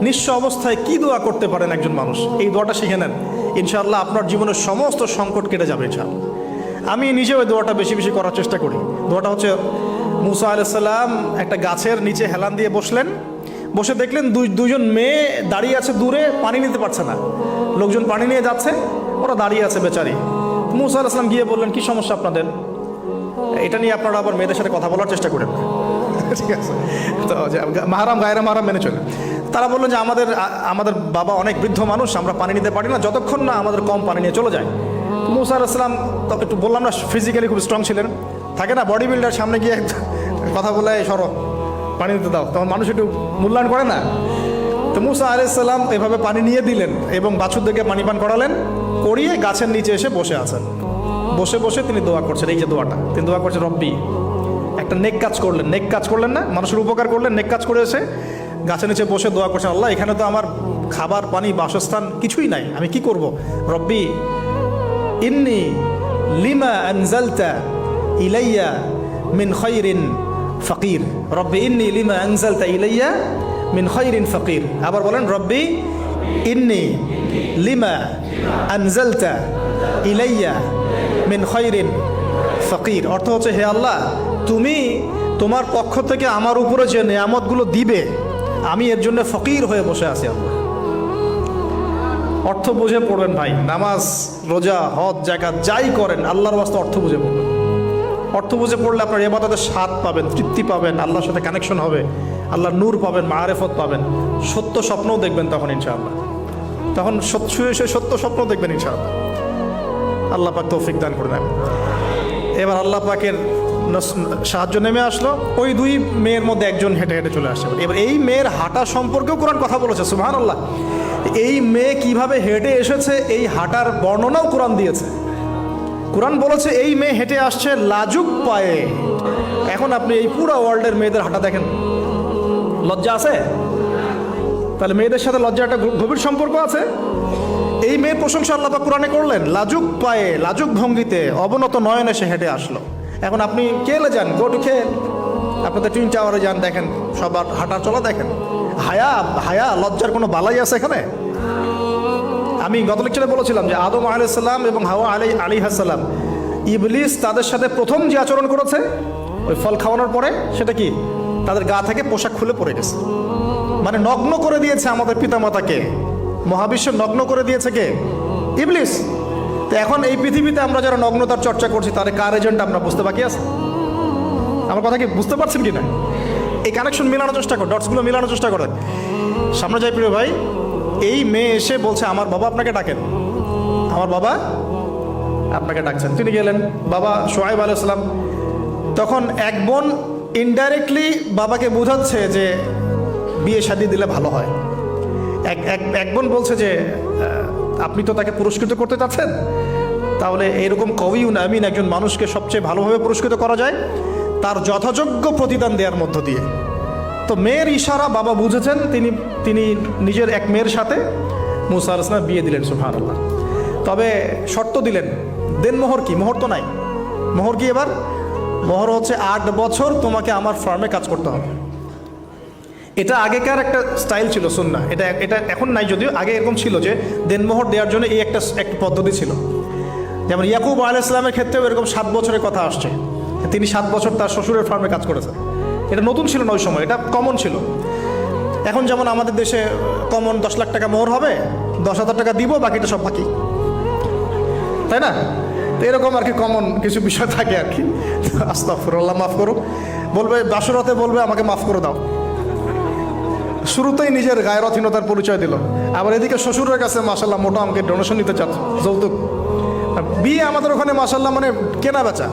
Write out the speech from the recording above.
নিঃস্ব অবস্থায় কি দোয়া করতে পারেন একজন মানুষ, এই দোয়াটা শিখে নেন, ইনশাআল্লাহ আপনার জীবনের সমস্ত সংকট কেটে যাবে ইনশাআল্লাহ। আমি নিজেও ওই দোয়াটা বেশি বেশি করার চেষ্টা করি। দোয়াটা হচ্ছে, মুসা আলাইহিস সালাম একটা গাছের নিচে হেলান দিয়ে বসলেন, বসে দেখলেন দুইজন মেয়ে দাঁড়িয়ে আছে দূরে, পানি নিতে পারছে না, লোকজন পানি নিয়ে যাচ্ছে, ওরা দাঁড়িয়ে আছে বেচারি। মুসা আলাইহিস সালাম গিয়ে বললেন, কি সমস্যা আপনাদের? এটা নিয়ে আপনারা আবার মেয়েদের সাথে কথা বলার চেষ্টা করেন, ঠিক আছে? তো মাহারাম গায়রা মাহারাম মেনে চলে। তারা বললেন যে আমাদের বাবা অনেক বৃদ্ধ মানুষ, আমরা পানি নিতে পারি না যতক্ষণ না আমাদের কম পানি নিয়ে চলে যায়। মুসা আলাইহিস সালাম তো একটু বললাম না, ফিজিক্যালি খুব স্ট্রং ছিলেন, থাকে না বডি বিল্ডার, সামনে গিয়ে কথা বলে সরো পানি দিতে দাও, তখন মানুষ একটু মূল্যায়ন করে না। তো মুসা আলাইহিস সালাম এভাবে পানি নিয়ে দিলেন এবং বাছুরদেরকে পানি পান করালেন, করিয়ে গাছের নিচে এসে বসে আছেন। বসে বসে তিনি দোয়া করছেন, এই যে দোয়াটা তিনি দোয়া করছেন, রব্বি, একটা নেক কাজ করলেন, নেক কাজ করলেন না, মানুষের উপকার করলেন, নেক কাজ করে এসে গাছের নিচে বসে দোয়া করছেন, আল্লাহ এখানে তো আমার খাবার পানি বাসস্থান কিছুই নাই, আমি কি করব? রব্বি ইন্নি লিমা আনজালতা ইলাইয়া মিন খায়রিন ফাকির, রব্বি ইন্নি লিমা আনজালতা ইলাইয়া মিন খায়রিন ফাকির। আবার বলেন, রব্বি ইন্নি লিমা আনজালতা ইলাইয়া মিন খায়রিন ফাকির। অর্থ হচ্ছে, হে আল্লাহ, তুমি তোমার পক্ষ থেকে আমার উপরে যে নেয়ামতগুলো দিবে, আমি এর জন্য ফকির হয়ে বসে আছি আল্লাহ। অর্থ বুঝে পড়বেন ভাই, নামাজ রোজা হজ জাকাত যাই করেন আল্লাহর ওয়াস্তে অর্থ বুঝে পড়বেন। অর্থ বুঝে পড়লে আপনার ইবাদতের স্বাদ পাবেন, তৃপ্তি পাবেন, আল্লাহর সাথে কানেকশন হবে, আল্লাহর নূর পাবেন, মাআরিফত পাবেন, সত্য স্বপ্নও দেখবেন তখন ইনশাআল্লাহ। তখন সত্য স্বপ্ন দেখবেন ইনশাআল্লাহ। আল্লাহ পাক তৌফিক দান করে দেন। এবার আল্লাহ পাকের সাহায্য নেমে আসলো, ওই দুই মেয়ের মধ্যে একজন হেঁটে হেঁটে চলে আসছে। এবার এই মেয়ের হাঁটা সম্পর্কেও কোরআন কথা বলেছে, সুবহানাল্লাহ। এই মেয়ে কিভাবে হেঁটে এসেছে এই হাঁটার বর্ণনাও কোরআন দিয়েছে। কোরআন বলেছে এই মেয়ে হেঁটে আসছে লাজুক পায়ে। এখন আপনি এই পুরো ওয়ার্ল্ডের মেয়েদের হাঁটা দেখেন, লজ্জা আছে? তাহলে মেয়েদের সাথে লজ্জার একটা গভীর সম্পর্ক আছে। এই মেয়ের প্রশংসা আল্লাহ পাক কোরআনে করলেন, লাজুক পায়ে লাজুক ভঙ্গিতে অবনত নয়নে সে হেঁটে আসলো। এখন আপনি কেলে যান, গো টু খেল, আপনাদের টুইন টাওয়ারে যান, দেখেন সবার হাঁটার চলা দেখেন। হায়া লজ্জার কোনো বালাই আছে এখানে? আমি গত লেকচারে বলেছিলাম যে আদম আলাইহিস সালাম এবং হাওয়া আলাইহিস সালাম, ইবলিস তাদের সাথে প্রথম যে আচরণ করেছে ওই ফল খাওয়ানোর পরে, সেটা কি? তাদের গা থেকে পোশাক খুলে পড়ে গেছে, মানে নগ্ন করে দিয়েছে আমাদের পিতামাতাকে। মহাবিশ্ব নগ্ন করে দিয়েছে কে? ইবলিস। তো এখন এই পৃথিবীতে আমরা যারা নগ্নতার চর্চা করছি, তার কার এজেন্ট আমরা বুঝতে বাকি আছে? আমার কথা কি বুঝতে পারছেন কি না? এই কানেকশন মেলানোর চেষ্টা করেন, ডটসগুলো মেলানোর চেষ্টা করেন। সামনে যাই প্রিয় ভাই, এই মেয়ে এসে বলছে, আমার বাবা আপনাকে ডাকেন, আমার বাবা আপনাকে ডাকছেন। তিনি গেলেন, বাবা শুআয়ব আলাইহিস সালাম। তখন এক বোন ইনডাইরেক্টলি বাবাকে বোঝাচ্ছে যে বিয়ে শাদী দিলে ভালো হয়। এক বোন বলছে যে আপনি তো তাকে পুরস্কৃত করতে চাচ্ছেন, তাহলে এরকম কওয়িউন আমিন একজন মানুষকে সবচেয়ে ভালোভাবে পুরস্কৃত করা যায় তার যথাযোগ্য প্রতিদান দেওয়ার মধ্য দিয়ে। তো মেয়ের ইশারা বাবা বুঝেছেন, তিনি নিজের এক মেয়ের সাথে মুসা আলাইহিস সালাম বিয়ে দিলেন, সুবহানাল্লাহ। তবে শর্ত দিলেন, দেনমোহর কি? মোহর তো নাই। মোহর কি? এবার মোহর হচ্ছে 8 বছর তোমাকে আমার ফার্মে কাজ করতে হবে। এটা আগেকার একটা স্টাইল ছিল, সুন্নাহ। এটা এখন নাই যদিও, আগে এরকম ছিল যে দেনমোহর দেওয়ার জন্য এই একটা পদ্ধতি ছিল। যেমন ইয়াকুব আলাইহিস সালামের ক্ষেত্রেও এরকম 7 বছরের কথা আসছে, তিনি 7 বছর তার শ্বশুরের ফার্মে কাজ করেছেন। এটা নতুন ছিল না ওই সময়, এটা কমন ছিল। এখন যেমন আমাদের দেশে কমন 10 লাখ টাকা মোহর হবে, 10,000 টাকা দিব, বাকিটা সব বাকি, তাই না? তো এরকম আর কি কমন কিছু বিষয় থাকে আর কি। আস্তাগফিরুল্লাহ, মাফ করো। বলবে বাসরাতে, বলবে আমাকে মাফ করে দাও। শুরুতেই নিজের গায়রথহীনতার পরিচয় দিল। আবার এদিকে শ্বশুরের কাছে মাশাআল্লাহ মোটা অঙ্কের ডোনেশন নিতে চাচ্ছে, যৌতুক। বিয়ে আমাদের ওখানে মাশাআল্লাহ মানে কেনা বেচা।